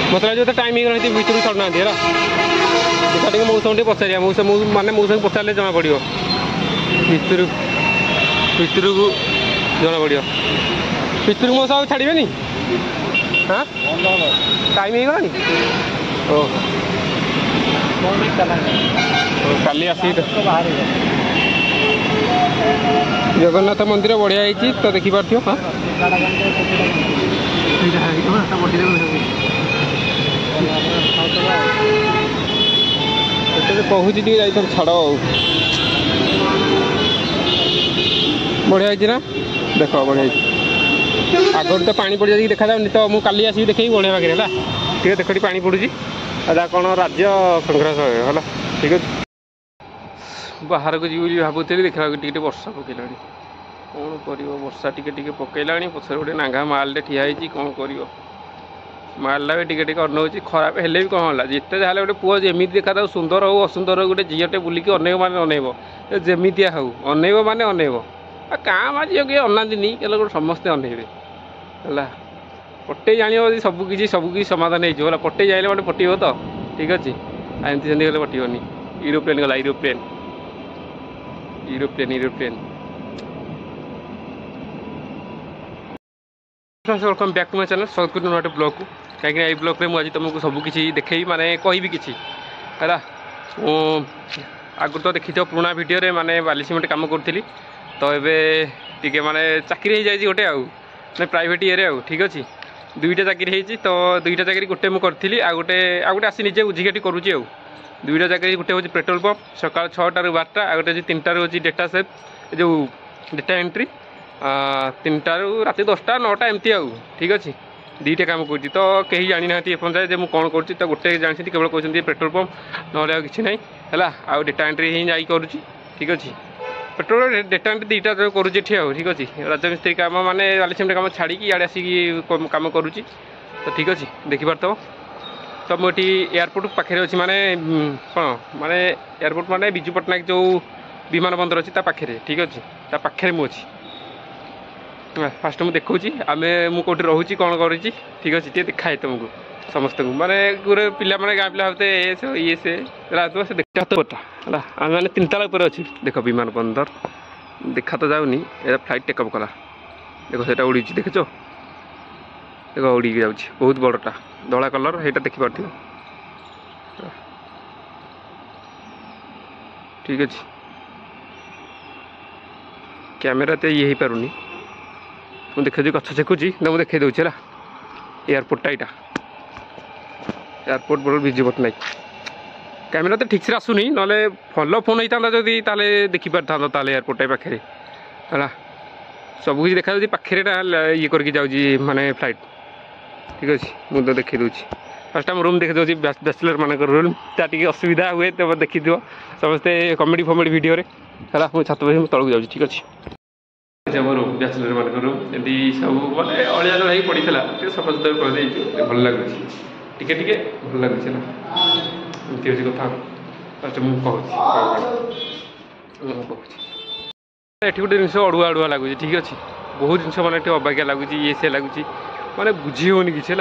मतलब जो टाइम ही भितर छाड़ना है देखा टे मौसम पचार मानने मौसम पचारे जना पड़ भितर को जना पड़ भितर मौसा छाड़े हाँ टाइम ही गलानी ओहो काली आसी जगन्नाथ मंदिर बढ़िया है तो देखी पार्थ हाँ कहूँ जाइए छाड़ बढ़िया है ना देख बढ़िया आगर तो पानी पड़ जाए देखा जाऊनी तो मुझे काली आसिक देखे बढ़िया पाखे है ठीक है देख पानी पड़ूसी कौन राज्य संग्रह है ठीक है बाहर को जी भावुली देखा टे वर्षा पकड़ा कौन कर वर्षा टी पकड़ा पछे गोटे नांगा मालटे ठिया कौन कर मालटा भी टे अनौची खराब हेल्ले भी कौन है जिते जहाँ गोटे पुआ जमी देखा था सुंदर हो असुंदर गोटे झीटे बुलिकी अनेक मैंने अनेब जमितिया हो अनेब मैंने अनेब क्या झील किए अनाती गोटे समस्ते अनेबे है पटे जान सबकि समाधान हो पटे जाइले मैंने पटे तो ठीक अच्छे एमती सेमती गले पटनी यूरोप्लेन गला यूरोप्लेन यूरोप्लेन यूरोप्लेन welcome back to my channel स्वागत कर नोटे ब्लॉग को कहीं ये ब्लॉग में मुझे तुमको सबकि देखे माने कहि कि है आगु तो देखी पुराना वीडियो रे माने बाली सीमेंट काम करी तो ये माने चाकरी हो जाए गोटे आने प्राइवेट ये ठीक अच्छे दुईटा चाकरी होती तो दुईटा चाकरी गोटे मुझे आ गोटे आसी निजे बुझिकी करुँची दुईटा चाकरी गोटे हूँ पेट्रोल पंप सकाल 6टा ରୁ 12ଟା आ गोटे 3टा हूँ डेटा सेफ जो डेटा एंट्री 3टा ରୁ राति 10ଟା 9ଟା एमती ठीक अच्छे दुईटा काम कर तो कहीं जानी ना एपजाए मुझे कौन कर तो गोटे जानते केवल कहते पेट्रोल पंप ना कि ना है आ डेटा एंट्री ही जा करुँची ठीक अच्छे पेट्रोल डेटा एंट्री दुईटा करुँची ठीक अच्छे राजमिस्त्री काम माने बाली सीमेंट काम छाड़ी इे आसिक काम करुँची तो ठीक अच्छे देखिपार तो मुझे एयरपोर्ट पाखे अच्छी माने कौन माने एयरपोर्ट माने विजु पट्टनायक जो विमान बंदर अच्छी पाखे ठीक अच्छे पाखे मुझे फास्ट मुझे देखी आम मुझे रोचे कौन करुँची ठीक अच्छे टे देखाए तुमको समस्त को माने गोटे पिला माने गाँ पिला होते ये से देखा तो है आम मैंने 3 ताला ऊपर अच्छी देख विमान बंदर देखा तो जाऊनी फ्लाइट टेकअप कला देख से उड़ी देख देख उड़ी जाऊँ बहुत बड़टा धला कलर ये देखिपार ठीक अच्छे कैमेरा तो ये हो पारुनी मुझे देखा गछ छेकुची ना मुझे देखा दूसरी है एयरपोर्टा यहाँ एयरपोर्ट बड़ विजु पट्टनायक कैमेरा तो ठीक से आसुनी ना भल फोन होता जदि देखिपार था एयरपोर्ट पाखे है सबकि देखा पाखे ये करके जाऊँगी माने फ्लाइट ठीक अच्छे मुझे तो देखी दूसरी फास्ट आम रूम देखी दूसरी बैचलर मान रूम टी असुविधा हुए तो देखी समस्ते कमेडी फमेडी वीडियो है मुझे छात बस तलू जाऊँगी ठीक अच्छे रूम बैचलर मान रूम एमती सब माने अलिया हो पड़ा सफा सुतरा कर भल लगुच टे भल लगुच एमती हूँ कथा फास्ट मुझे कहूँ गोटे जिन अड़ुआ अड़ुआ लगुच ठीक अच्छे बहुत जिन मैंने अबागिया लगुच ये से लगुच माने बुझी होनी कि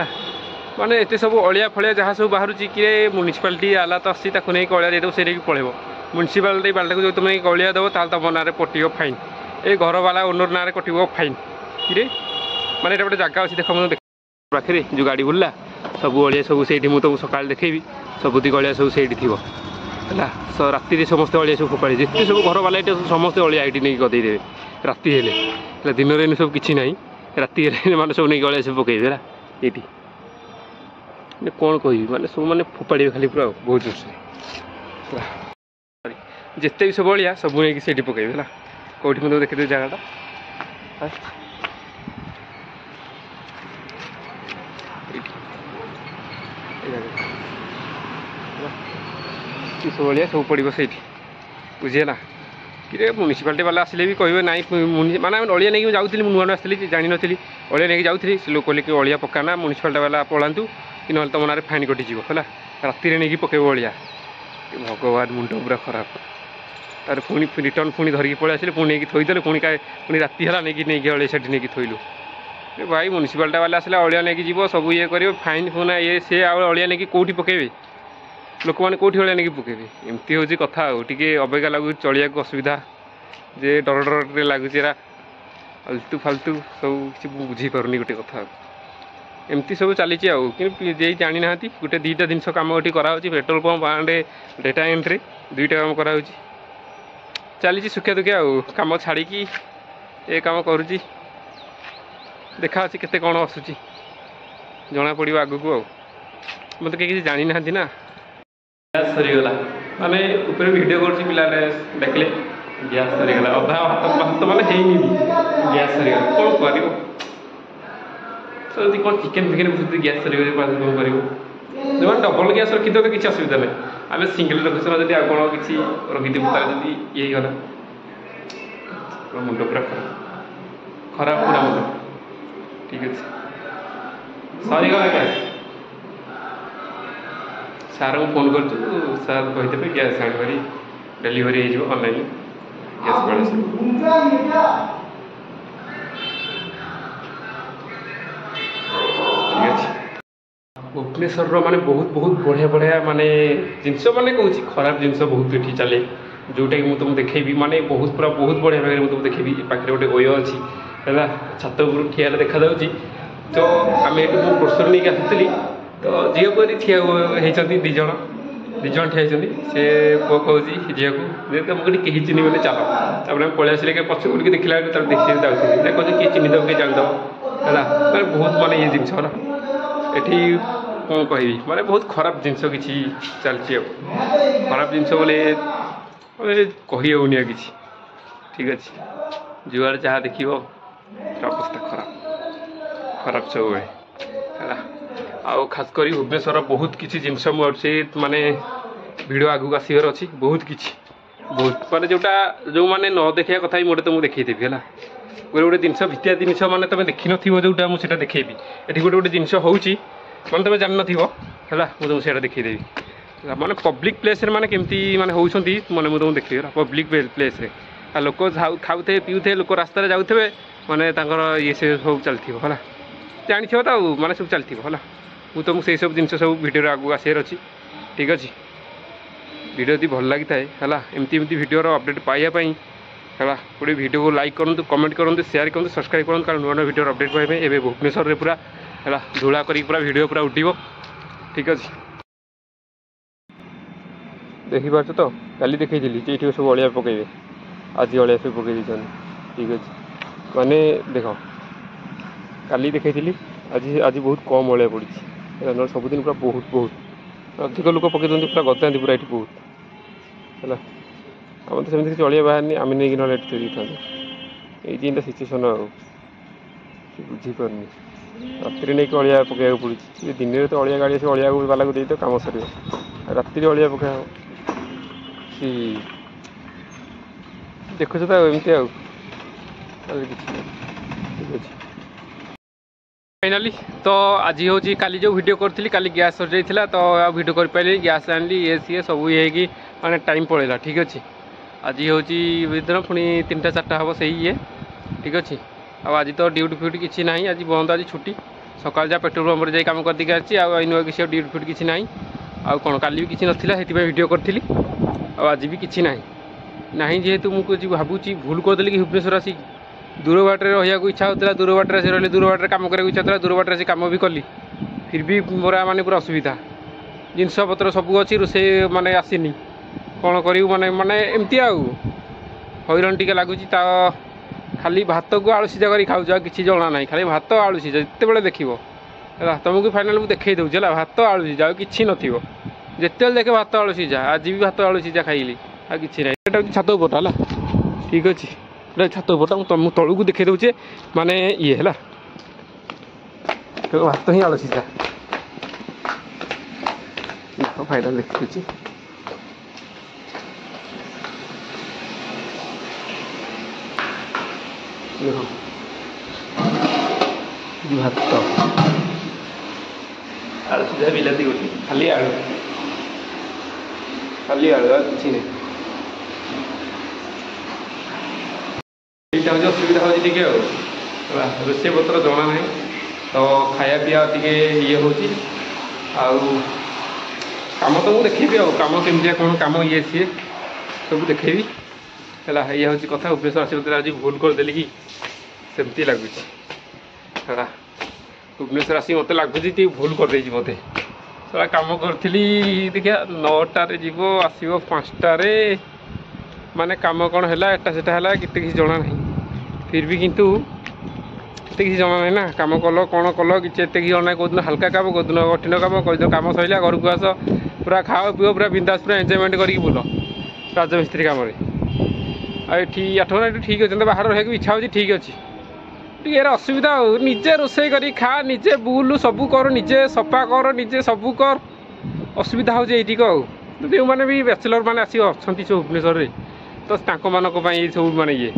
माने एत सब अलिया फलिया जहाँ सब बाहर कि म्यूनिसिपालिटी आला तो आसी नहीं अलिया देदेव से पलैब म्यूनिसिपालिटी बाल्टा को जो तुम अलिया देव तुम ना पटिव फाइन ये घर वाला ओनर ना कटिव फाइन कि माने गोटे जगह अच्छी देख मुझे पाखे जो गाड़ी बुल्ला सब अलिया सब से मुझे सका देखेबी सबुतिक अलिया सब से थी है राति समस्त अलिया सब फोपाड़ी जिते सब घर वाला ये समस्त अलिया ये नहीं गदेदेवे राति हेले दिन में सब किसी ना राति माने सब नहीं अलिया सब पकड़े है ये कौन कह माने सब मैंने फोपाड़े खाली पूरा बहुत जोर जिते भी सब अलिया सब नहीं से पकड़े है कौटी मुझे देखते जगटा सब अलिया सब पड़ो से बुझेगा कि म्यूनिसिपालिटी वाला आसिले भी कहे ना माने अलिया नहीं जाऊँगी नुआ आसती जानी नी अलिया नहीं जाऊँगी से लोग कहले कि अलिया पकाना म्यूनिसिपालिटी वाला पलांतु कि ना तुम ना फाइन कटिज है राति नहीं पकेब अलिया भगवान मुंड पूरा खराब तार पुणी रिटर्न पुणी धरिकी पलि आसिले पुणी नहीं थोदेले पुणी राति है नहीं अलिया से नहीं थोलु भाई म्यूनिसिपालिटी वाले आसले अलिया नहीं जीव सब ये कर फाइन फोन ये सी अलिया नहीं कौटी पकेबे लोक मैंने कौटी अलिया नहीं पकेबे एमती हूँ कथा टे अबेगा लगुच चलिया असुविधा जे डर डर लगुच फालतू फालतू सब किसी बुझीपारूनी गोटे कथा एमती सब चली जे जानी ना गोटे दुईटा जिन कम ये कराऊँ petrol pump and data entry दुईटा कम कराऊँ चली सुखिया दुखिया कम छाड़ी ये कम करुँची देखा अच्छी केते कौन आसूची जना पड़ो आग को मत किसी जानी ना गैस सरीगला माने ऊपर वीडियो कर पिलाने देखले गैस सरीगला अधा हाथ माने गैस सरीगला कौन कर कौन चिकेन फिकेन बुझे गैस सरीगले कौन कर जो डबल गैस रखिद तो किसी असुविधा ना आम सिंगल रखुना जब आ कौन किसी रखिदेव तार जब ये गला मुंड पूरा खराब पूरा मुंड ठीक है सरीगला गैस सार को फोन कर सार कहीदेवे गैस आनी डेलीवरी ऑनलाइन गैस पड़े ठीक अच्छे भुवनेश्वर माने बहुत बहुत बढ़िया बढ़िया माने जिनस माने कहूँ खराब जिनस बहुत ये चले जोटा कि मुझे तुम देखेबी माने बहुत पूरा बहुत बढ़िया भाव में तुम देखेबी पाखे गोटे गय अच्छी है छात उपर ठिया देखा तो आम ये ग्रोसरी नहीं आसुली तो झील को ठिया होती दिज ठिया होती से पुआ कहूँ झील को तुमको कहीं चिन्ह मैंने चल तापर पलि आसिले पछ उड़ देखला देखिए कहते किए चिन्हदेव किए जानीदेव है मैंने बहुत माने ये जिनस ना ये कौन कह माने बहुत खराब जिनस किसी चलती खराब जिनस बोले कहीहनी किसी ठीक अच्छे जुआड़े जहाँ देख अवस्था खराब खराब सब है आउ खास कर भुवनेश्वर बहुत किसी जिनस से माने भिडियो आगू आसवर अच्छी बहुत किसी बहुत माने जोटा जो मैंने न देखा कथा मुझे तुमको देखदेवी है गोटे गोटे जिनस भितिया जिनस मैंने तुम देखी न जोटा मुझे देखेबी ये गोटे गोटे जिनस होची मैंने तुम जान है मुझे तुमको देखदेवी माने पब्लिक प्लेस माने केमती माने होउछंती माने मुझे तुमको देखी पब्लिक प्लेस लोक खाऊे पीऊे लोक रास्तार जाऊे माने ये से सब चलती है जानी तो माने सब चलती है मुझे तुमको से सब जिन सब भिडियो आगू आसार अच्छी ठीक अच्छे वीडियो यदि भल लगी है एमती भिडियो अपडेट पाइबापी है गोटे वीडियो को लाइक करूँ कमेंट करूँ शेयर करूँ सब्सक्राइब करूँ कारण नुआ नुआ वीडियो अपडेट पाइबे एवं भुवनेश्वर पूरा है धूला कर पूरा वीडियो पूरा उठो ठीक अच्छे देखिपार तो काली देखी ये सब अलिया पकड़े आज अलिया सब पकई ठीक अच्छे माने देख काली देखी आज आज बहुत कम अलिया पड़ी ना सबुदिन पूरा बहुत बहुत अधिक लोक पकई दिखते पूरा गता पूरा ये बहुत है आम तो सेमती किसी अलिया बाहर आम नहीं ना थी था ये सिचुएसन बुझीपारनी राति नहीं अलिया पकड़ा पड़ी दिन में तो अलिया गाड़ी से अलिया वाला को दे तो कम सर राति अलिया पकड़ा देखुच तो एमती ठीक अच्छे फाइनाली तो आज हूँ काली जो वीडियो करी काली गैस सर जाइए तो वीडियो कर पारे गैस आनी ये सी सब ये माने टाइम पड़ेगा ठीक अच्छे आज हूँ दिन पुणी 3टा 4टा हम से ये ठीक अच्छे आज तो ड्यूटी फ्यूटी किसी ना आज बंद आज छुट्टी सकाल जहाँ पेट्रोल पंप जाए कम करके आसी आनुआ किसी ड्यूटी फ्यूटी किसी ना आउ कौन काली भी किसी नाला से वीडियो करी आज भी किसी ना जेहेतु मुझे भावुँ भूल करदेली कि भुवनेश्वर आसी दूर बाटर रहा इच्छा होता दूर बाटर से रही दूर बाटर कम कराया इच्छा होता दूर बाटर से कम भी कली फिर भी मोरा माने पूरा असुविधा जिनस पत्र सब अच्छी रोसे माने आसनी कौन करूँ माने माने एमती हैरान टी लगुच खाली भात को आलू सीझा कर खाऊ किसी जना ना खाली भात आलू सीझा जिते बड़े देख है तुमको फाइनाल मुझे देखई दूसरी है भात आलू सीझा किसी नथिबो जिते देखे भात आलू सीझा आज भी भात आलू सीझा खाइली आ कि ना छात उपरटा है ठीक अच्छे छात उपरटा तुम तलू देखई दूचे माने ये है भात ही आलू सीझा फाइनाल देखी भात आलू सीझा बिलाती गोटी खाली आलू किसी नहीं ये असुविधा हो रोषे पत्र जना ना तो खाया पीया टे ये हूँ कम तो मुझे देखेबी आम केमती कौन कम ये सी सब देखेबी है ये हूँ कथा भुवनेश्वर आस आज भूल करदेली कि सेमती लगुच है भुवनेश्वर आस मत लगुच भूल करदे मत सारा कम करी देखिया 9टार जीव आसो 5टारे माने कम कौन है एटा सेटा है कितने किसी जना ना फिर भी किंतु एत किसी जना ना ना कम कल कौन कल कि एत कि जना कौन हल्का कम कौन कठिन कम कौन कम सरला घर को आस पूरा खाओ पीओ पूरा बिंदास पूरा एंजयमेंट करके बुल राजमिस्त्री कम ये 8 घंटा ठीक अच्छे बाहर रहा इच्छा हो ठीक अच्छे टे असुविधा हो निजे रोसे कर खा निजे बुल सबू कर निजे सफा कर निजे सबू कर असुविधा हो जो मैंने भी बैचलर मैंने आसी अच्छा सब भुवनेश्वर में तो सब माने ये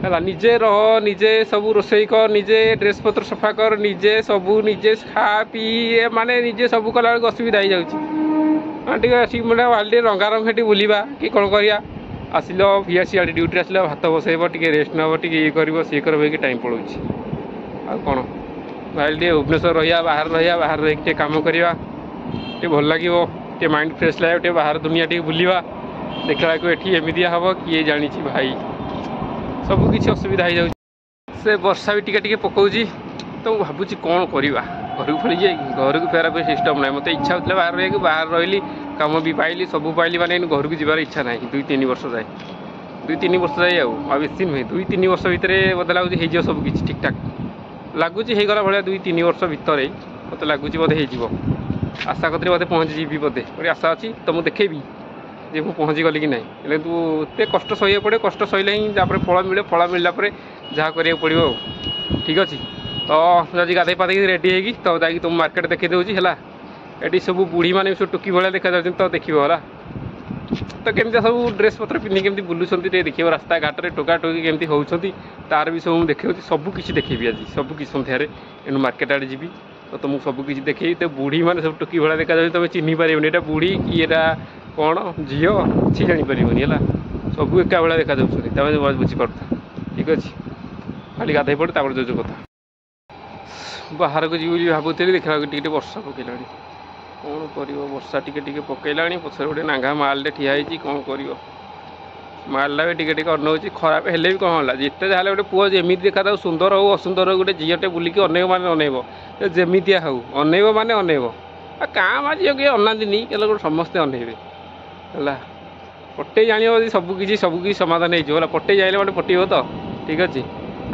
है निजे रह निजे सब रोसे कर निजे ड्रेस पत्र सफा कर निजे सबू निजे खा पी माने निजे सबू कला असुविधा हो जाए मैंने वाले रंगारंग हेटी बुलवा कि कौन करिया आसिल भिआसी आड़े ड्यूटी आसिल भात बसैब टे रेस्ट नब टे ये कर सी कर टाइम पड़ो आ कौन भाई टे भुवनेश्वर रहा बाहर रहा बाहर रही कम करवा टे भल लगे माइंड फ्रेश लगे बाहर दुनिया टे बुलवा देखला ये एमती हम किए जानी भाई सबकि असुविधा हो जाए से वर्षा भी टिके पकाऊँ तो भावुँ कौन करवा घर को फेरी जाए घर को फेरा कोई सिस्टम ना मत इच्छा होता बाहर रही बाहर रही कम भी पाइली सब पाइली माने घर को जीवार इच्छा ना 2-3 वर्ष जाए 2-3 वर्ष जाए बेसी नुहे 2-3 वर्ष भितर मत लगुच हो सब किसी ठीक ठाक लगुच होगला भाया 2-3 वर्ष भितर मत लगुच बोधे हो आशा करते बोधे पहुँचीजी बोधे गोटे आशा अच्छी तो मुझे देखेबी जे मुझे पहुँची गली कि ना तू एत कष्ट सही पड़े कष्ट सहीले ही फल मिले फल मिलला जहाँ करा पड़ो ठीक अच्छे तो जब गाधे पाधे रेडी होगी तो जाकि तुम मार्केट देखी दूसरी है ये सब बुढ़ी मैंने सब टुकी भाया देखा जाती तो देखो है तो केमती सब ड्रेस पत्र पिंधि केमती बुलूंट देखिए रास्ता घाट में टोका टोकी केमती होती तार भी सब देखा सबकि देखी आज सबकि सन्धार एनु मार्केट आड़े जी तो तुमको सबकि देखे तो बुढ़ी मैंने सब टुकी भाया देखा जाए तुम चिन्ह पारे ये बुढ़ी कि यहाँ कौन झील किसी जापर है सब एका भाया देखा जाऊँ बुझीपार ठीक अच्छे खाली गाधे पड़े जो कथा बाहर को जी भावुली देखा टे वर्षा पकड़ा कौन कर वर्षा टे पकड़ा पछर गोटे नांगा मालटे ठिया कौन कर मालटा भी टे अनौच खराब हेल्ले भी कौन है जिते जहाँ गोटे पुआ जमी देखा था सुंदर हो असुंदर गोटे झीटे बुलिकी अनेब माने अनेब जमितिया हो अनेब माने अनेब क्या झील किए अनादी गोटे समस्ते अनेबे है पटे जान सबकि समाधान हो पटे जाइले मैंने पटेब तो ठीक अच्छे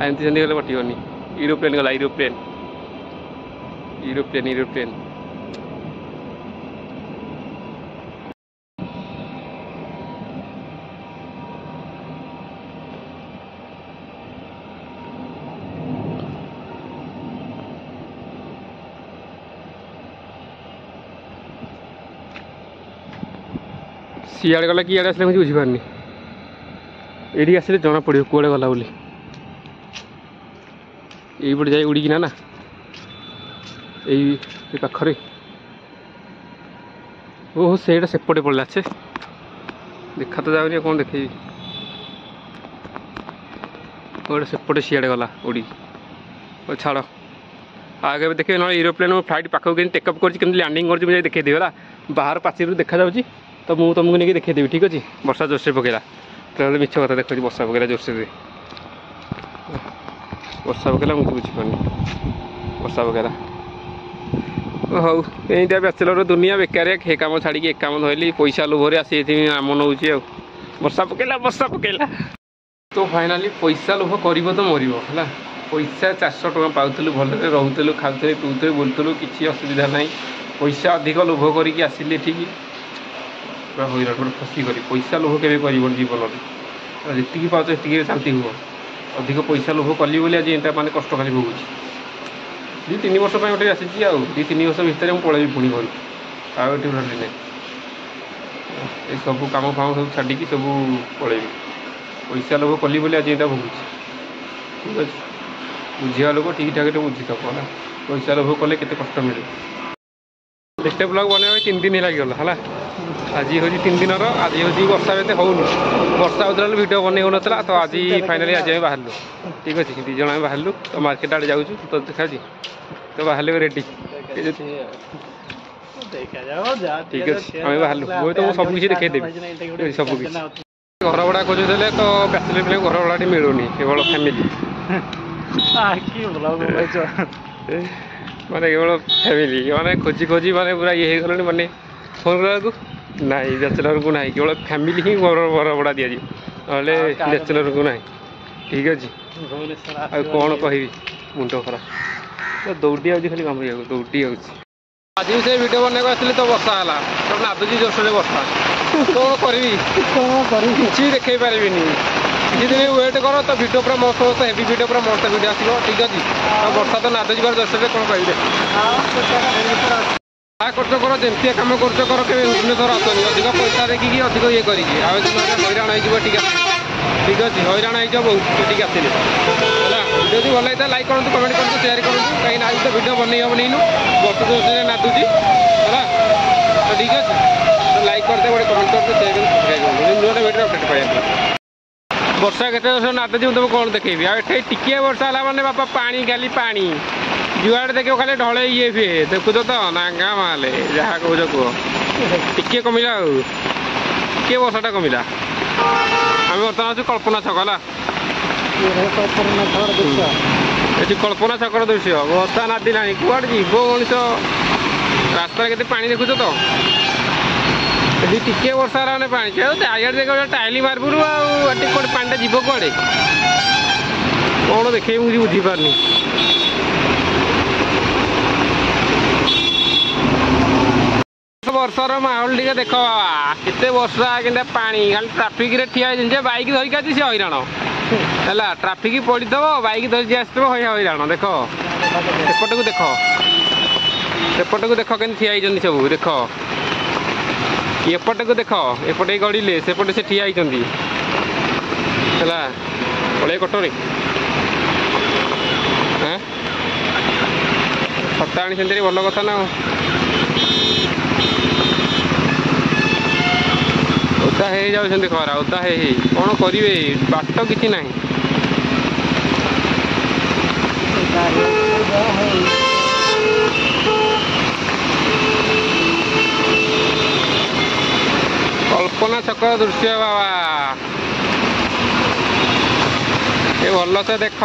एमती सेमती गले पटेबनी यूरोप्लेन गला यूरोप्लेन यूरोप्लेन यूरोप्लेन सीआड़े गला कि आसले मुझे बुझीपारनी ये आसले जना पड़ो कौड़े गला बोली यहीपटे जाए उड़ीकिना ना यही पाखरे ओहो से सेपटे पड़ा से देखा तो जाऊनी कौन देखे गोटे सेपटे सीआड़े गला उड़ी छाड़ आगे देखे ना एरोप्लेन फ्लाइट पाखक टेकअप कर लैंडिंग कर देखे देवी बाहर पाचेरी देखा जाऊँगी तो मुझे तुमको नहीं देखेदेवी ठीक अच्छे वर्षा जोरसे पकेला तो मिछ कथा देखा वर्षा पकेला जोरसे वर्षा पकेला मुझे बुझीपारनी वर्षा पकेला हौ यही बैचलर दुनिया बेकारिया हे कम छाड़ी एक कम धरली पैसा लोभर आसी नाम नौ वर्षा पकेला तो फाइनाली पैसा लोभ कर तो मर है पैसा 400 टଙ୍କା पाऊलु भलरे रोलु खाऊलु पिऊलु बुलूलु किसी असुविधा ना पैसा अधिक लोभ करके आसिले ठीक पूरा हईराण गोटे फसी कर पैसा लोभ के जीवन में जी पाच से शांति हुआ अधिक पैसा लोभ कली बोली आज एटा माने कष्ट खाली भोगुची 2-3 वर्ष गोटे आसी 2-3 वर्ष भितर मुझे पलैबी पुणी घर आगे रही ना ये सब कम फाम सब छाड़ी सब पलैबी पैसा लोभ कली बोली आज एटा भोगुची ठीक अच्छे बुझा लोक ठीक ठाक बुझी थक है पैसा लोभ कले केते कष्ट मिले नेक्स्ट ब्लॉग बनवा 3 दिन लगेगा है आज हूँ 3 दिन आज हूँ वर्षा एत हो वर्षा होता भिडियो बन हो ना तो आज फाइनाली आज बाहर ठीक अच्छे 2 जन बाहर तो मार्केट आड़े जाऊँ तो देखा तो बाहर रेडी ठीक अच्छे आम बाहर मुझे तो सब किसी देखदेवी सब किसी घर भड़ा खोजुले तो बैचलर पे घर भड़ा मिलूनी केवल फैमिली माने केवल फैमिली माने खोजी खोजी माने पूरा ये गले माने फोन करा नाई बैचलर को ना केवल फैमिली ही घर भड़ा दि ना बैचलर को ना ठीक अच्छे कौन कह मुंड खराब दौड़ी आती खाली कम दौड़ी आज भी से वीडियो बनने आसली तो वर्षा है तो नादुची जोरसोर वर्षा तो करी किसी देखे पारे किसी दिन वेट कर तो वीडियो पूरा मस्त मस्त हेवी वीडियो पूरा मस्त वीडियो आसो ठीक अच्छे वर्षा तो नादुची जोरसोर कौन कहे खर्च कर जमी कम खर्च कर भुवनेश्वर आसनी अधिक पैसा देखिए अधिक ये करी हईराण हो ठीक अच्छे हईराण हो बहुत ठीक आसे भिडियो भल लगता है लाइक करूँ कमेंट करूँ शेयर करूँ कहीं आज तो भिडियो बनई बनईनु वर्ष जोर नादुची है तो ठीक अच्छे तो लाइक करते गोटे कमेंट करते शेयर करते नुआ भिडियो अपडेट पाइबा वर्षा के नादुची तुम कौन देखेबी आठे टिके वर्षा है मैंने बापा पानी खाली पानी जुआड़े देखो खाली ढले ये फे देखुच तो नांगा माले जहाँ कौच कह टिके कमिला टिके वर्षाटा कमिला आम बर्तमान अच्छे कल्पना छक है कल्पना छकर दृश्य वर्षा नादिला कौड़ जीव मनीष रास्ता के पानी देखुच तो टिके वर्षा मैंने पानी चारिड़े देख टाइल मार्बुल आटे कौटे पानी जीव कौड़े कौन देखे मुझे बुझीपारनी वर्षार माहौल टे देख बाबा केते वर्षा के पानी खाली ट्राफिक रे ठिया बैक धरिक आज सी हईराण है ट्राफिक पड़ी थो बैक धरिकी आसो हईराण देख एपट को देख एपट को देख के ठिया सब देख एपट को देख एपटे गड़े सेपटे से ठिया है पड़े कटोरी छता आनी भल कथा ना ओदा हो जाऊँ खरा ओदा कौन करेंगे बाट कि ना कल्पना छक दृश्य बाबा ये भल से देख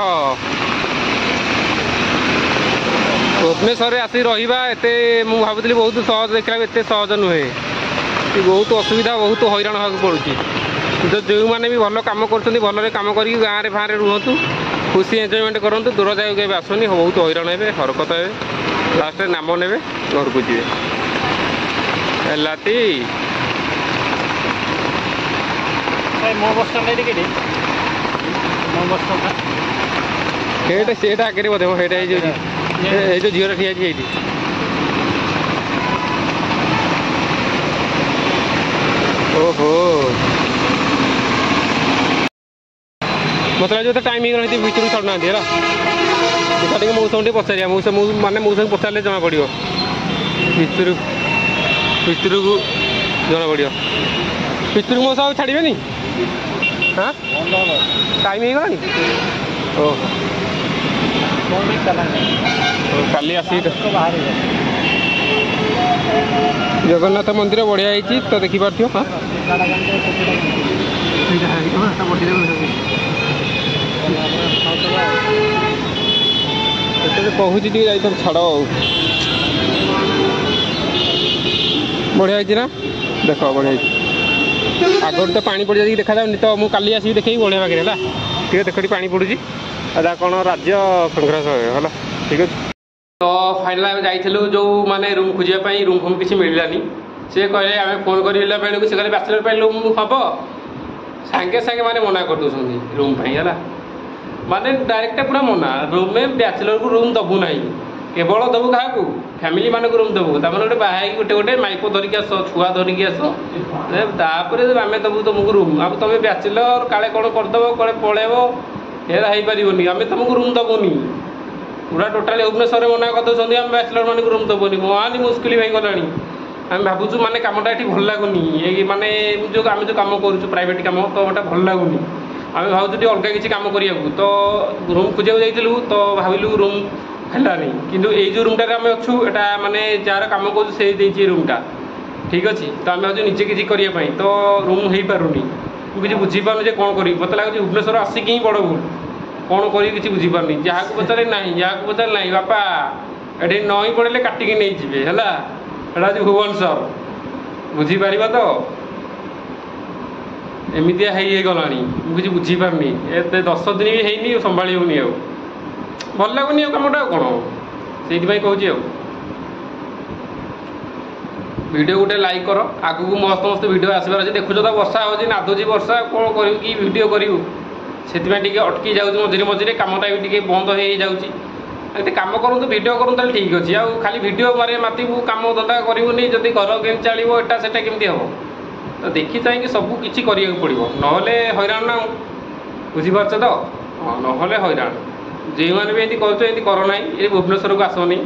भुवनेश्वर आसी रहा एते मुझे भावुली बहुत सहज देखला एत सहज नुहे बहुत असुविधा बहुत हईराण होगा पड़ुची तो जो मैंने भी भल कम कर भल कम कर गाँव में फाँरे रुहतु खुशी एंजयमेंट करूँ दूर जाए के आसनी बहुत हईराण हे हरकत हे लास्ट नाम ने घर को जी लाती सेटा आगे बोधे जो झील ठिया ये ओहो मतलब जो टाइम ही भर छड़ना है देखा मौसम टे पचार मानने मौसम पचारे जना पड़ो भर को जना पड़ो भर मौसा छाड़े हाँ टाइम ही गलानी ओहो काली आसी जगन्नाथ मंदिर बढ़िया है तो देखिपार हाँ कहूँ जाई छाड़ बढ़िया है ना देख बढ़िया आगर तो पानी पड़ जाए देखा जाऊनी तो मुझे काली आसी देखी बढ़िया पाखे है ठीक देख पानी पड़ूँ कौन राज्य कांग्रेस है ठीक है तो फाइनाल जाइलु जो माने रूम खोजापी रूम फूम किसी मिलानी सी कहले आम फोन कर से कहले बैचलर रूम हम सांगे सांगे माने मना कर दौरान रूम है माने डायरेक्ट पूरा मना रूम में बैचलर को रूम दबू ना केवल दबू क्या फैमिली मान रूम दबू गोटे बाहर गोटे गोटे माइक धरिक आस छुआ धरिक आस आम दबू तुमको रूम अब तुम बैचलर काले कौन करदेव कड़े पलैब एरा हो पारनी आम तुमको रूम दबुनी पूरा टोटाली भुवनेश्वर मना कर दौरान आम बैचलर मान रूम दबुनी महानी मुस्किल हो गला ଆମେ ଭାବୁଛୁ ମାନେ କାମଟା ଏଠି ଭଲ ଲାଗୁନି, ଏଇ ମାନେ ଯେଉଁ ଆମେ ଯେଉଁ କାମ କରୁଛୁ ପ୍ରାଇଭେଟ୍ କାମ, ତ ଏଟା ଭଲ ଲାଗୁନି। ଆମେ ଭାବୁଛୁ ଟିକେ ଅଲଗା କିଛି କାମ କରିବାକୁ, ତ ରୁମ୍ ଖୋଜିବାକୁ ଯାଇଥିଲୁ, ତ ଭାବିଲୁ ରୁମ୍ ହେଲାନି। କିନ୍ତୁ ଏଇ ଯେଉଁ ରୁମ୍ଟାରେ ଆମେ ଅଛୁ, ଏଟା ମାନେ ଯାହାର କାମ କରୁଛୁ ସେ ଦେଇଛି ଏ ରୁମ୍ଟା, ଠିକ୍ ଅଛି। ତ ଆମେ ଭାବୁଛୁ ନିଜେ କିଛି କରିବା ପାଇଁ, ତ ରୁମ୍ ହେଇପାରୁନି। ମୁଁ କିଛି ବୁଝିପାରୁନି ଯେ କ'ଣ କରିବି। ମୋତେ ଲାଗୁଛି ଭୁବନେଶ୍ୱର ଆସିକି ହିଁ ବଡ଼ ଭୁଲ, କ'ଣ କରିବି କିଛି ବୁଝିପାରୁନି। ଯାହାକୁ ପଚାରେ ନାହିଁ, ଯାହାକୁ ପଚାରେ ନାହିଁ, ବାପା ଏଠି ନଈ ପଡ଼ିଲେ କାଟିକି ନେଇଯିବେ ହେଲା, ଏଇଟା ହେଉଛି ଭୁବନେଶ୍ୱର, ବୁଝିପାରିବ ତ। ଏମିତିଆ ହେଇଗଲାଣି, ମୁଁ କିଛି ବୁଝିପାରୁନି। ଏତେ 10 ଦିନ ବି ହେଇନି, ସମ୍ଭାଳି ହେଉନି, ଆଉ ଭଲ ଲାଗୁନି ଆଉ କାମଟା, ଆଉ କ'ଣ, ସେଇଥିପାଇଁ କହୁଛି। ଆଉ ଭିଡ଼ିଓ ଗୋଟେ ଲାଇକ୍ କର, ଆଗକୁ ମସ୍ତ ମସ୍ତ ଭିଡ଼ିଓ ଆସିବାର ଅଛି। ଦେଖୁଛ ତ ବର୍ଷା ହେଉଛି, ନାଦୁଛି ବର୍ଷା, କ'ଣ କରିବୁ କି ଭିଡ଼ିଓ କରିବୁ, ସେଥିପାଇଁ ଟିକେ ଅଟକି ଯାଉଛି ମଝିରେ ମଝିରେ, କାମଟା ବି ଟିକେ ବନ୍ଦ ହେଇଯାଉଛି। ଏମିତି କାମ କରନ୍ତୁ, ଭିଡ଼ିଓ କରନ୍ତୁ, ତାହେଲେ ଠିକ୍ ଅଛି। ଆଉ ଖାଲି ଭିଡ଼ିଓ ମାତିବୁ, କାମ ଧନ୍ଦା କରିବୁନି, ଯଦି ଘର କେମିତି ଚାଲିବ, ଏଟା ସେଟା କେମିତି ହେବ। ତ ଦେଖି ଚାହିଁକି ସବୁ କିଛି କରିବାକୁ ପଡ଼ିବ, ନହେଲେ ହଇରାଣ ନା, ବୁଝିପାରୁଛ ତ। ହଁ, ନହେଲେ ହଇରାଣ। ଯେଉଁମାନେ ବି ଏମିତି କରୁଛ, ଏମିତି କର ନାହିଁ, ଏ ଭୁବନେଶ୍ୱରକୁ ଆସନି,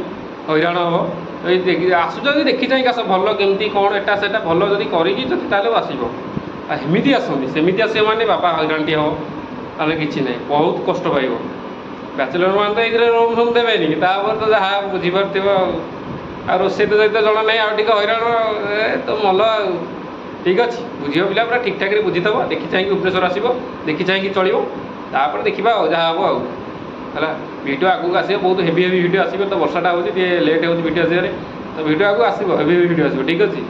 ହଇରାଣ ହେବ। ଆସୁଛ ଯଦି ଦେଖି ଚାହିଁକି ଆସ, ଭଲ କେମିତି କ'ଣ ଏଟା ସେଟା ଭଲ ଯଦି କରିକି ଯଦି ତାହେଲେ ଆସିବ। ଆଉ ଏମିତି ଆସନି, ସେମିତି ଆସିବ ମାନେ ବାପା ହଇରାଣଟି ହେବ, ତାହେଲେ କିଛି ନାହିଁ, ବହୁତ କଷ୍ଟ ପାଇବ। ବ୍ୟାଚେଲର ମାନେ ତ ଏଇଥିରେ ରୁମ୍ ଫୁମ୍ ଦେବେନି, ତାପରେ ତ ଯାହା ବୁଝିପାରୁଥିବ। ଆଉ ରୋଷେଇ ତ ଯଦି ଜଣା ନାହିଁ, ଆଉ ଟିକେ ହଇରାଣ, ତ ଭଲ। ଆଉ ଠିକ୍ ଅଛି, ବୁଝିବ ପିଲା ପୁରା ଠିକ୍ ଠାକ୍ରେ ବୁଝିଦେବ, ଦେଖି ଚାହିଁକି ଭୁବନେଶ୍ୱର ଆସିବ, ଦେଖି ଚାହିଁକି ଚଳିବ, ତାପରେ ଦେଖିବା ଆଉ ଯାହା ହେବ ଆଉ ହେଲା। ଭିଡ଼ିଓ ଆଗକୁ ଆସିବ, ବହୁତ ହେଭି ଭିଡ଼ିଓ ଆସିବ। ତ ବର୍ଷାଟା ହେଉଛି, ଟିକେ ଲେଟ୍ ହେଉଛି ଭିଡ଼ିଓ ଆସିବାରେ, ତ ଭିଡ଼ିଓ ଆଗକୁ ଆସିବ, ହେଭି ଭିଡ଼ିଓ ଆସିବ, ଠିକ୍ ଅଛି।